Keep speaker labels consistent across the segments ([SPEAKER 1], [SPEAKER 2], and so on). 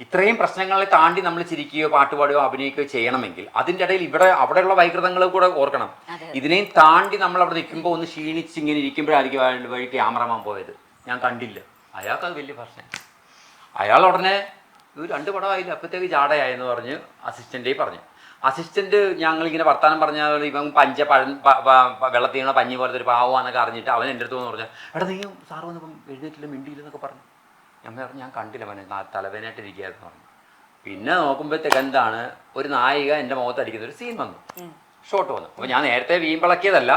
[SPEAKER 1] ഇത്രയും പ്രശ്നങ്ങളെ താണ്ടി നമ്മൾ ചിരിക്കുകയോ പാട്ടുപാടുകയോ അഭിനയിക്കുകയോ ചെയ്യണമെങ്കിൽ അതിൻ്റെ ഇടയിൽ അവിടെയുള്ള വൈകൃതങ്ങൾ കൂടെ ഓർക്കണം. ഇതിനെയും താണ്ടി നമ്മൾ അവിടെ നിൽക്കുമ്പോൾ ഒന്ന് ക്ഷീണിച്ച് ഇങ്ങനെ ഇരിക്കുമ്പോഴായിരിക്കും വഴി ക്യാമറമാൻ പോയത്, ഞാൻ കണ്ടില്ല. അയാൾക്കത് വലിയ പ്രശ്നം. അയാൾ ഉടനെ ഇത് 2 പടമായില്ല, അപ്പോഴത്തേക്ക് ജാടയായെന്ന് പറഞ്ഞ് അസിസ്റ്റൻ്റേ പറഞ്ഞു. അസിസ്റ്റൻ്റ് ഞങ്ങളിങ്ങനെ വർത്താനം പറഞ്ഞാൽ ഇവൻ വെള്ളത്തിൽ വീണ പഞ്ഞി പോലത്തെ ഒരു പാവമാണെന്നൊക്കെ അറിഞ്ഞിട്ട് അവൻ എൻ്റെ അടുത്ത് വന്ന് പറഞ്ഞു, എടാ നീ സാറ് വന്നപ്പം എഴുന്നേറ്റില്ല മിണ്ടിയില്ലെന്നൊക്കെ പറഞ്ഞു. ഞാൻ പറഞ്ഞു ഞാൻ കണ്ടില്ല അവനെ, തലവേദനയായിട്ടിരിക്കുകയായിരുന്നു പറഞ്ഞു. പിന്നെ നോക്കുമ്പോഴത്തേക്ക് എന്താണ്, ഒരു നായിക എൻ്റെ മുഖത്തടിക്കുന്ന ഒരു സീൻ വന്നു, ഷോട്ട് വന്നു. അപ്പോൾ ഞാൻ നേരത്തെ വീമ്പിളക്കിയതല്ല,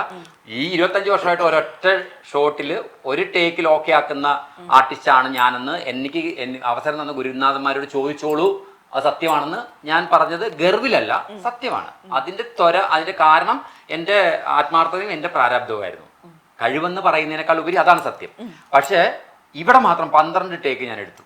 [SPEAKER 1] ഈ 25 വർഷമായിട്ട് ഒരൊറ്റ ഷോട്ടിൽ ഒരു ടേക്കിൽ ഓക്കെ ആക്കുന്ന ആർട്ടിസ്റ്റാണ് ഞാനെന്ന് എനിക്ക് അവസരം തന്ന ഗുരുനാഥന്മാരോട് ചോദിച്ചോളൂ. അത് സത്യമാണെന്ന് ഞാൻ പറഞ്ഞത് ഗർവിലല്ല, സത്യമാണ്. അതിൻ്റെ കാരണം എൻ്റെ ആത്മാർത്ഥതയും എൻ്റെ പ്രാരാബ്ധവുമായിരുന്നു. കഴിവെന്ന് പറയുന്നതിനേക്കാൾ ഉപരി അതാണ് സത്യം. പക്ഷേ ഇവിടെ മാത്രം 12 ടേക്ക് ഞാൻ എടുത്തു.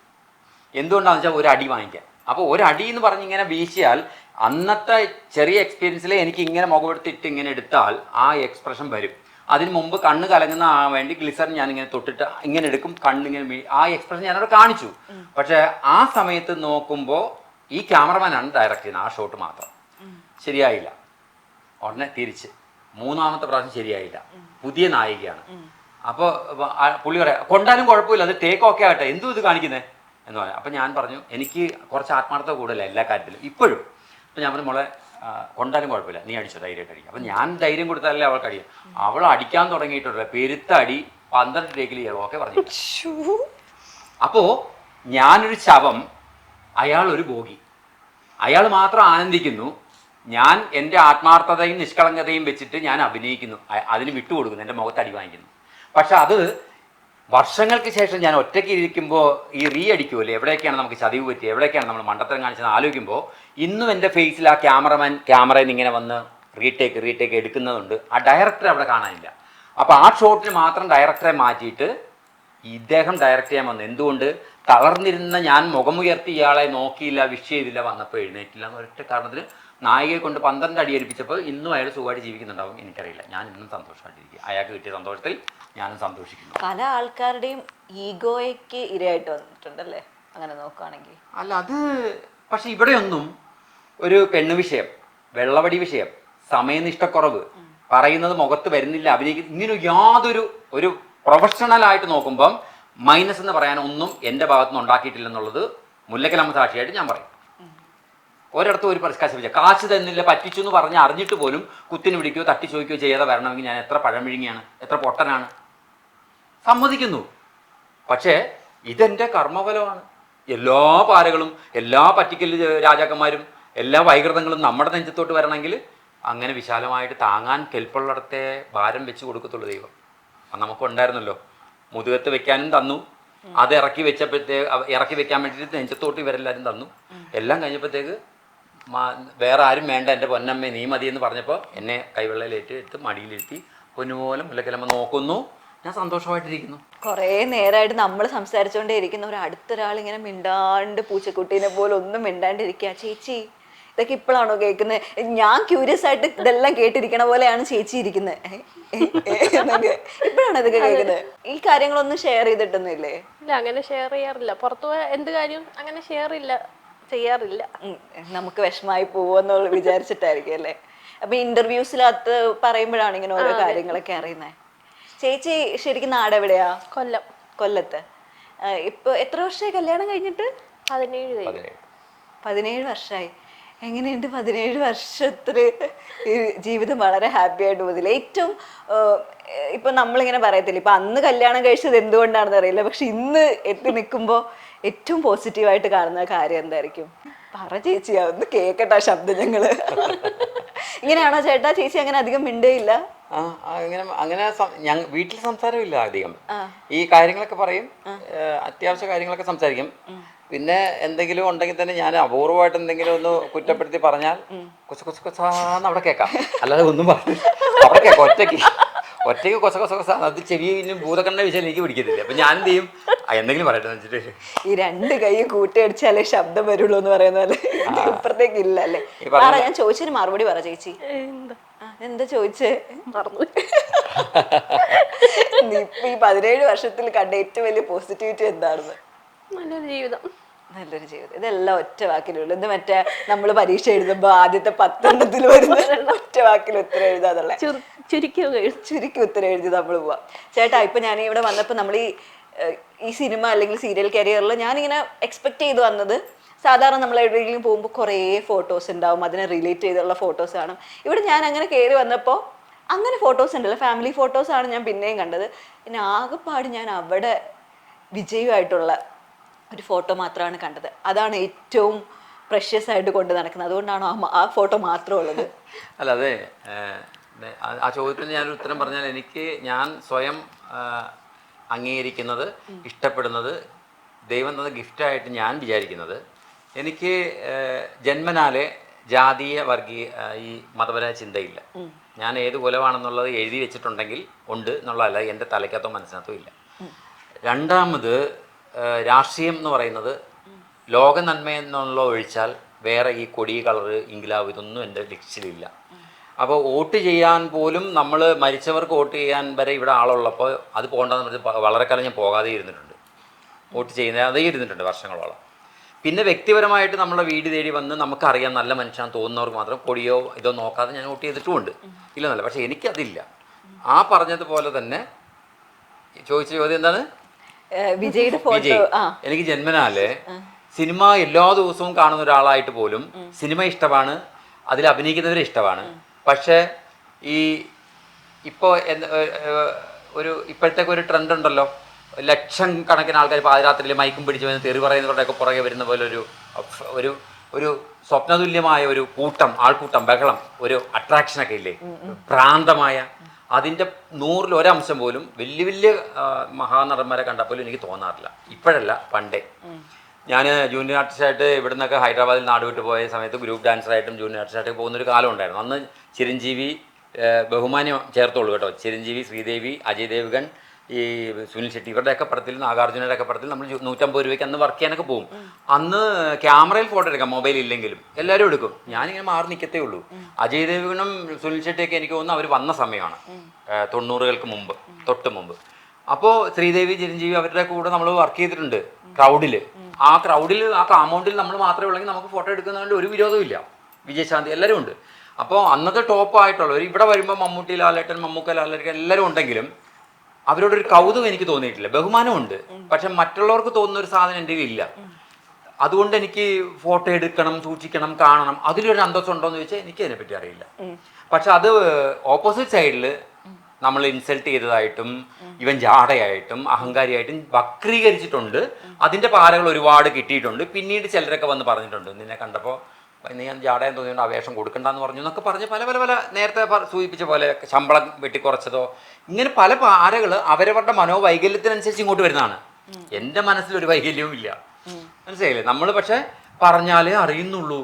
[SPEAKER 1] എന്തുകൊണ്ടാണെന്ന് വെച്ചാൽ ഒരു അടി വാങ്ങിക്കാൻ. അപ്പോൾ ഒരു അടി എന്ന് പറഞ്ഞ് ഇങ്ങനെ വീശിയാൽ അന്നത്തെ ചെറിയ എക്സ്പീരിയൻസിൽ എനിക്ക് ഇങ്ങനെ മുഖമെടുത്തിട്ട് ഇങ്ങനെ എടുത്താൽ ആ എക്സ്പ്രഷൻ വരും. അതിന് മുമ്പ് കണ്ണ് കലങ്ങുന്ന വേണ്ടി ഗ്ലിസറിൻ ഞാനിങ്ങനെ തൊട്ടിട്ട് ഇങ്ങനെ എടുക്കും, കണ്ണിങ്ങനെ ആ എക്സ്പ്രഷൻ ഞാനവിടെ കാണിച്ചു. പക്ഷേ ആ സമയത്ത് നോക്കുമ്പോൾ ഈ ക്യാമറമാനാണ് ഡയറക്റ്റ് ചെയ്യുന്നത്. ആ ഷോട്ട് മാത്രം ശരിയായില്ല. ഉടനെ തിരിച്ച് 3ാമത്തെ പ്രാവശ്യം ശരിയായില്ല, പുതിയ നായികയാണ്. അപ്പോൾ പുള്ളി പറയാം കൊണ്ടാലും കുഴപ്പമില്ല, അത് ടേക്ക് ഓക്കെ ആകട്ടെ, എന്തും ഇത് കാണിക്കുന്നത് എന്ന് പറയാം. അപ്പം ഞാൻ പറഞ്ഞു എനിക്ക് കുറച്ച് ആത്മാർത്ഥത കൂടുതലല്ല എല്ലാ കാര്യത്തിലും ഇപ്പോഴും. അപ്പം ഞാൻ പറഞ്ഞു മോളെ കൊണ്ടാലും കുഴപ്പമില്ല, നീ അടിച്ചോ, ധൈര്യമായിട്ട് അടിക്കും. അപ്പം ഞാൻ ധൈര്യം കൊടുത്താലല്ലേ അവൾക്ക് അടിയും. അവൾ അടിക്കാൻ തുടങ്ങിയിട്ടുള്ള പെരുത്ത അടി 12 ടേക്കിൽ ഓക്കെ പറഞ്ഞു. അപ്പോൾ ഞാനൊരു ശവം, അയാൾ ഒരു ബോഗി. അയാൾ മാത്രം ആനന്ദിക്കുന്നു, ഞാൻ എൻ്റെ ആത്മാർത്ഥതയും നിഷ്കളങ്കതയും വെച്ചിട്ട് ഞാൻ അഭിനയിക്കുന്നു, അതിന് വിട്ടുകൊടുക്കുന്നു, എൻ്റെ മുഖത്ത് അടി വാങ്ങിക്കുന്നു. പക്ഷെ അത് വർഷങ്ങൾക്ക് ശേഷം ഞാൻ ഒറ്റയ്ക്ക് ഇരിക്കുമ്പോൾ ഈ അടിക്കുമല്ലോ, എവിടെയൊക്കെയാണ് നമുക്ക് ചതിവ് പറ്റിയത്, എവിടെയൊക്കെയാണ് നമ്മൾ മണ്ടത്തരം കാണിച്ചതെന്ന് ആലോചിക്കുമ്പോൾ ഇന്നും എൻ്റെ ഫേസിൽ ആ ക്യാമറയിൽ നിന്ന് ഇങ്ങനെ വന്ന് റീടേക്ക് എടുക്കുന്നതുണ്ട്. ആ ഡയറക്ടറെ അവിടെ കാണാനില്ല. അപ്പോൾ ആ ഷോട്ടിന് മാത്രം ഡയറക്ടറെ മാറ്റിയിട്ട് ഇദ്ദേഹം ഡയറക്റ്റ് ചെയ്യാൻ വന്നു. എന്തുകൊണ്ട്? തളർന്നിരുന്ന ഞാൻ മുഖമുയർത്തി ഇയാളെ നോക്കിയില്ല, വിഷ് ചെയ്തില്ല, വന്നപ്പോൾ എഴുന്നേറ്റില്ല എന്നൊരൊറ്റ കാരണത്തിന് നായികയെ കൊണ്ട് 12 അടി ഏൽപ്പിച്ചപ്പോൾ ഇന്നും അയാൾ സുഖമായിട്ട് ജീവിക്കുന്നുണ്ടാവും, എനിക്കറിയില്ല. ഞാൻ ഇന്നും സന്തോഷമായിട്ടിരിക്കും. അയാൾക്ക് കിട്ടിയ സന്തോഷത്തിൽ ഞാനും സന്തോഷിക്കുന്നു.
[SPEAKER 2] പല ആൾക്കാരുടെയും ഈഗോയ്ക്ക് ഇരയായിട്ട് വന്നിട്ടുണ്ടല്ലേ അങ്ങനെ നോക്കുകയാണെങ്കിൽ?
[SPEAKER 1] അല്ല അത് പക്ഷെ ഇവിടെയൊന്നും ഒരു പെണ്ണ് വിഷയം, വെള്ളവടി വിഷയം, സമയനിഷ്ഠക്കുറവ്, പറയുന്നത് മുഖത്ത് വരുന്നില്ല, അഭിനയിക്കുന്ന, ഇങ്ങനെ യാതൊരു ഒരു പ്രൊഫഷണലായിട്ട് നോക്കുമ്പം മൈനസ് എന്ന് പറയാൻ ഒന്നും എൻ്റെ ഭാഗത്തുനിന്ന് ഉണ്ടാക്കിയിട്ടില്ലെന്നുള്ളത് മുല്ലക്കലമ്മ സാക്ഷിയായിട്ട് ഞാൻ പറയും. ഒരിടത്തും ഒരു പരിഷ്കാശമില്ല. കാശ് തന്നില്ല, പറ്റിച്ചു എന്ന് പറഞ്ഞ് അറിഞ്ഞിട്ട് പോലും കുത്തിന് പിടിക്കുകയോ തട്ടി ചോദിക്കുകയോ ചെയ്യാതെ വരണമെങ്കിൽ ഞാൻ എത്ര പഴമിഴുങ്ങിയാണ്, എത്ര പൊട്ടനാണ്, സമ്മതിക്കുന്നു. പക്ഷേ ഇതെൻ്റെ കർമ്മഫലമാണ്. എല്ലാ പാരകളും എല്ലാ പറ്റിക്കൽ രാജാക്കന്മാരും എല്ലാ വൈകൃതങ്ങളും നമ്മുടെ നെഞ്ചത്തോട്ട് വരണമെങ്കിൽ അങ്ങനെ വിശാലമായിട്ട് താങ്ങാൻ കെൽപ്പുള്ളിടത്തെ ഭാരം വെച്ച് കൊടുക്കത്തുള്ളൂ ദൈവം. അത് നമുക്കുണ്ടായിരുന്നല്ലോ, മുതുകത്ത് വെക്കാനും തന്നു, അത് ഇറക്കി വെക്കാൻ വേണ്ടിയിട്ട് നെഞ്ചത്തോട്ട് ഇവരെല്ലാവരും തന്നു. എല്ലാം കഴിഞ്ഞപ്പോഴത്തേക്ക് വേറെ ആരും വേണ്ട, എൻ്റെ പൊന്നമ്മേ നീ മതി എന്ന് പറഞ്ഞപ്പോൾ എന്നെ കൈവെള്ളയിലേറ്റ് എടുത്ത് മടിയിലിരുത്തി പൊന്നുപോലെ മുല്ലക്കലമ്മ നോക്കുന്നു. ഞാൻ സന്തോഷമായിട്ടിരിക്കുന്നു.
[SPEAKER 2] കുറേ നേരമായിട്ട് നമ്മൾ സംസാരിച്ചുകൊണ്ടേ ഇരിക്കുന്ന ഒരു അടുത്തൊരാൾ ഇങ്ങനെ മിണ്ടാണ്ട് പൂച്ചക്കുട്ടീനെ പോലെ ഒന്നും മിണ്ടാണ്ടിരിക്കുക. ചേച്ചി ഇതൊക്കെ ഇപ്പോഴാണോ കേൾക്കുന്നത്? ഞാൻ ക്യൂരിയസ് ആയിട്ട് ഇതെല്ലാം കേട്ടിരിക്കണ പോലെയാണ് ചേച്ചി ഇരിക്കുന്നത്. ഇപ്പോഴാണ് ഇതൊക്കെ കേൾക്കുന്നത്. ഈ കാര്യങ്ങളൊന്നും ഷെയർ ചെയ്തിട്ടൊന്നുമില്ലേ?
[SPEAKER 3] ഇല്ല, അങ്ങനെ ഷെയർ ചെയ്യാറില്ല. പുറത്തുപോയ എന്ത് കാര്യം അങ്ങനെ ചെയ്യാറില്ല.
[SPEAKER 2] നമുക്ക് വിഷമായി പോവെന്നുള്ള വിചാരിച്ചിട്ടായിരിക്കും അല്ലേ? അപ്പൊ ഇന്റർവ്യൂസിനകത്ത് പറയുമ്പോഴാണ് ഇങ്ങനെ ഓരോ കാര്യങ്ങളൊക്കെ അറിയുന്നത്. ചേച്ചി ശരിക്കും നാട് എവിടെയാ? കൊല്ലത്ത്. ഇപ്പൊ എത്ര വർഷമായി കല്യാണം കഴിഞ്ഞിട്ട്? 17 വർഷമായി. എങ്ങനെയുണ്ട് 17 വർഷത്തില് ജീവിതം? വളരെ ഹാപ്പി ആയിട്ട് പോകുന്നില്ല? ഏറ്റവും ഇപ്പൊ നമ്മളിങ്ങനെ പറയത്തില്ല, ഇപ്പൊ അന്ന് കല്യാണം കഴിച്ചത് എന്തുകൊണ്ടാണെന്ന് അറിയില്ല, പക്ഷെ ഇന്ന് എത്തി നിൽക്കുമ്പോ ഏറ്റവും പോസിറ്റീവായിട്ട് കാണുന്ന കാര്യം എന്തായിരിക്കും? പറ ചേച്ചി, ഒന്ന് കേക്കട്ടെ ശബ്ദം ഞങ്ങള്. ഇങ്ങനെയാണോ ചേട്ടാ? ചേച്ചി അങ്ങനെ അധികം മിണ്ടേയില്ല?
[SPEAKER 1] അങ്ങനെ വീട്ടിൽ സംസാരമില്ല അധികം. ഈ കാര്യങ്ങളൊക്കെ പറയും, അത്യാവശ്യ കാര്യങ്ങളൊക്കെ സംസാരിക്കും. പിന്നെ എന്തെങ്കിലും ഉണ്ടെങ്കിൽ തന്നെ ഞാൻ അപൂർവമായിട്ട് എന്തെങ്കിലും ഒന്ന് കുറ്റപ്പെടുത്തി പറഞ്ഞാൽ കൊച്ചാന്ന് അവിടെ കേൾക്കാം, അല്ലാതെ ഒന്നും പറഞ്ഞു അവിടെ കേൾക്കാം. ഒറ്റയ്ക്ക് കൊച്ച അത് ചെവിയിലും ഭൂതക്കണ്ണ വിഷയം എനിക്ക് പിടിക്കത്തില്ല. അപ്പൊ ഞാൻ എന്ത് ചെയ്യും, എന്തെങ്കിലും പറയട്ടെ വെച്ചിട്ട്
[SPEAKER 2] ഈ 2 കൈ കൂട്ടിയടിച്ചാലേ ശബ്ദം വരുള്ളൂ എന്ന് പറയുന്ന പോലെ ഇപ്പുറത്തേക്ക് ഇല്ല അല്ലേ? ഞാൻ ചോദിച്ചതിന് മറുപടി പറ ചേച്ചി. എന്താ ചോദിച്ചേ? മറന്നു. ഇപ്പൊ ഈ 17 വർഷത്തിൽ കണ്ട ഏറ്റവും വലിയ പോസിറ്റിവിറ്റി എന്താണെന്ന്?
[SPEAKER 3] നല്ലൊരു ജീവിതം.
[SPEAKER 2] നല്ലൊരു ജീവിതം. ഇതെല്ലാം ഒറ്റ വാക്കിലുള്ളൂ. ഇത് മറ്റേ നമ്മൾ പരീക്ഷ എഴുതുമ്പോ ആദ്യത്തെ 10 വരുന്ന ഒറ്റ വാക്കിൽ ഉത്തരം എഴുതാന്നുള്ള ചുരുക്കി ഉത്തരം എഴുതി നമ്മൾ പോവാം. ചേട്ടാ, ഇപ്പൊ ഞാൻ ഇവിടെ വന്നപ്പോൾ നമ്മൾ ഈ സിനിമ അല്ലെങ്കിൽ സീരിയൽ കരിയറിൽ ഞാനിങ്ങനെ എക്സ്പെക്ട് ചെയ്ത് വന്നത്, സാധാരണ നമ്മൾ എവിടെയെങ്കിലും പോകുമ്പോൾ കുറേ ഫോട്ടോസ് ഉണ്ടാവും, അതിനെ റിലേറ്റ് ചെയ്തുള്ള ഫോട്ടോസ് കാണും. ഇവിടെ ഞാൻ അങ്ങനെ കയറി വന്നപ്പോൾ അങ്ങനെ ഫോട്ടോസ് ഉണ്ടല്ലോ, ഫാമിലി ഫോട്ടോസാണ് ഞാൻ പിന്നെയും കണ്ടത്. പിന്നെ ആകെപ്പാട് ഞാൻ അവിടെ വിജയമായിട്ടുള്ള ഒരു ഫോട്ടോ മാത്രമാണ് കണ്ടത്. അതാണ് ഏറ്റവും പ്രഷ്യസ് ആയിട്ട് കൊണ്ട് നടക്കുന്നത്. അതുകൊണ്ടാണോ ആ ഫോട്ടോ മാത്രമേ ഉള്ളത്?
[SPEAKER 1] അല്ല, അതെ, ആ ചോദ്യത്തിന് ഞാനൊരു ഉത്തരം പറഞ്ഞാൽ, ഞാൻ സ്വയം അംഗീകരിക്കുന്നത്, ഇഷ്ടപ്പെടുന്നത്, ദൈവം തന്ന ഗിഫ്റ്റായിട്ട് ഞാൻ വിചാരിക്കുന്നത്, എനിക്ക് ജന്മനാലെ ജാതീയ വർഗീയ ഈ മതപരമായ ചിന്തയില്ല. ഞാൻ ഏത് കുലമാണെന്നുള്ളത് എഴുതി വെച്ചിട്ടുണ്ടെങ്കിൽ ഉണ്ട് എന്നുള്ളതല്ല, എൻ്റെ തലയ്ക്കകത്തോ മനസ്സിനകത്തോ ഇല്ല. രണ്ടാമത്, രാഷ്ട്രീയം എന്ന് പറയുന്നത് ലോക നന്മയെന്നുള്ള ഒഴിച്ചാൽ വേറെ ഈ കൊടി, കളറ്, ഇംഗ്ലാവ് ഇതൊന്നും എൻ്റെ ലിസ്റ്റിലില്ല. അപ്പോൾ വോട്ട് ചെയ്യാൻ പോലും നമ്മൾ മരിച്ചവർക്ക് വോട്ട് ചെയ്യാൻ വരെ ഇവിടെ ആളുള്ളപ്പോൾ അത് പോകണ്ടെന്ന് പറഞ്ഞ് വളരെ കാലം ഞാൻ പോകാതെ ഇരുന്നിട്ടുണ്ട്. വോട്ട് ചെയ്യുന്ന അതേ ഇരുന്നിട്ടുണ്ട് വർഷങ്ങളോളം. പിന്നെ വ്യക്തിപരമായിട്ട് നമ്മളെ വീട് തേടി വന്ന് നമുക്കറിയാം നല്ല മനുഷ്യൻ തോന്നുന്നവർക്ക് മാത്രം കൊടിയോ ഇതോ നോക്കാതെ ഞാൻ വോട്ട് ചെയ്തിട്ടുമുണ്ട്, ഇല്ലെന്നല്ല. പക്ഷേ എനിക്കതില്ല. ആ പറഞ്ഞതുപോലെ തന്നെ ചോദിച്ച ചോദ്യം എന്താണ്?
[SPEAKER 2] വിജയുടെ ഫോട്ടോ.
[SPEAKER 1] എനിക്ക് ജന്മനാല് സിനിമ എല്ലാ ദിവസവും കാണുന്ന ഒരാളായിട്ട് പോലും സിനിമ ഇഷ്ടമാണ്, അതിൽ അഭിനയിക്കുന്നവരെ ഇഷ്ടമാണ്. പക്ഷേ ഇപ്പോൾ ഇപ്പോഴത്തേക്ക് ഒരു ട്രെൻഡ് ഉണ്ടല്ലോ, ലക്ഷം കണക്കിന് ആൾക്കാർ പാതിരാത്രിയിൽ മൈക്കും പിടിച്ച് വരുന്ന തെറി പറയുന്നവരുടെയൊക്കെ പുറകെ വരുന്ന പോലെ ഒരു സ്വപ്നതുല്യമായ ഒരു ആൾക്കൂട്ടം, ബഹളം, ഒരു അട്രാക്ഷനൊക്കെ ഇല്ലേ, ഭ്രാന്തമായ. അതിൻ്റെ 100-ൽ 1 അംശം പോലും വലിയ വലിയ മഹാനടന്മാരെ കണ്ടപ്പോലും എനിക്ക് തോന്നാറില്ല. ഇപ്പോഴല്ല, പണ്ടേ. ഞാൻ ജൂനിയർ ആർട്ടിസ്റ്റായിട്ട് ഇവിടെ നിന്നൊക്കെ ഹൈദരാബാദിൽ നാട് വിട്ട് പോയ സമയത്ത് ഗ്രൂപ്പ് ഡാൻസറായിട്ടും ജൂനിയർ ആർട്ടിസ്റ്റായിട്ട് പോകുന്നൊരു കാലം ഉണ്ടായിരുന്നു. അന്ന് ചിരഞ്ജീവി, ബഹുമാന്യം ചേർത്തോളൂ കേട്ടോ, ചിരഞ്ജീവി, ശ്രീദേവി, അജയ് ദേവ്ഗൺ, ഈ സുനിൽ ഷെട്ടി, ഇവരുടെയൊക്കെ പടത്തിൽ, നാഗാർജുനയുടെ ഒക്കെ പടത്തിൽ നമ്മൾ 150 രൂപയ്ക്ക് അന്ന് വർക്ക് ചെയ്യാനൊക്കെ പോകും. അന്ന് ക്യാമറയിൽ ഫോട്ടോ എടുക്കാം, മൊബൈൽ ഇല്ലെങ്കിലും എല്ലാവരും എടുക്കും. ഞാനിങ്ങനെ മാറി നിൽക്കത്തേ ഉള്ളൂ. അജയ് ദേവ്ഗണും സുനിൽ ഷെട്ടിയൊക്കെ എനിക്ക് തോന്നുന്നു അവർ വന്ന സമയമാണ്, 90-കൾക്ക് മുമ്പ്, തൊട്ട് മുമ്പ്. അപ്പോൾ ശ്രീദേവി, ചിരഞ്ജീവി അവരുടെ കൂടെ നമ്മൾ വർക്ക് ചെയ്തിട്ടുണ്ട് ക്രൗഡിൽ. ആ കാമ്പൗണ്ടിൽ നമ്മൾ മാത്രമേ ഉള്ളെങ്കിൽ നമുക്ക് ഫോട്ടോ എടുക്കുന്നതുകൊണ്ട് ഒരു വിരോധവും ഇല്ല. വിജയശാന്തി എല്ലാവരും ഉണ്ട്. അപ്പോൾ അന്നത്തെ ടോപ്പായിട്ടുള്ളവർ ഇവിടെ വരുമ്പോൾ മമ്മൂട്ടി, ലാലേട്ടൻ, മമ്മൂക്ക, ലാലേട്ടൻ എല്ലാവരും ഉണ്ടെങ്കിലും അവരോടൊരു കൗതുകം എനിക്ക് തോന്നിയിട്ടില്ല. ബഹുമാനമുണ്ട്, പക്ഷെ മറ്റുള്ളവർക്ക് തോന്നുന്ന ഒരു സാധനം എൻ്റെ ഇല്ല. അതുകൊണ്ട് എനിക്ക് ഫോട്ടോ എടുക്കണം, സൂക്ഷിക്കണം, കാണണം, അതിലൊരു അന്തസ്സുണ്ടോ എന്ന് ചോദിച്ചാൽ എനിക്ക് അതിനെപ്പറ്റി അറിയില്ല. പക്ഷെ അത് ഓപ്പോസിറ്റ് സൈഡിൽ നമ്മൾ ഇൻസൾട്ട് ചെയ്തതായിട്ടും ഇവൻ ജാടയായിട്ടും അഹങ്കാരിയായിട്ടും വക്രീകരിച്ചിട്ടുണ്ട്. അതിൻ്റെ പാരകൾ ഒരുപാട് കിട്ടിയിട്ടുണ്ട്. പിന്നീട് ചിലരൊക്കെ വന്ന് പറഞ്ഞിട്ടുണ്ട്, നിന്നെ കണ്ടപ്പോൾ നീ ജാടയാൻ തോന്നിയുണ്ട്, ആ വേഷം കൊടുക്കണ്ടെന്ന് പറഞ്ഞു എന്നൊക്കെ പറഞ്ഞ് പല നേരത്തെ സൂചിപ്പിച്ച പോലെ ശമ്പളം വെട്ടിക്കുറച്ചതോ, ഇങ്ങനെ പല പാരകൾ അവരവരുടെ മനോവൈകല്യത്തിനനുസരിച്ച് ഇങ്ങോട്ട് വരുന്നതാണ്. എൻ്റെ മനസ്സിലൊരു വൈകല്യവും ഇല്ല, മനസ്സിലായില്ലേ? നമ്മൾ പക്ഷെ പറഞ്ഞാലേ അറിയുന്നുള്ളൂ,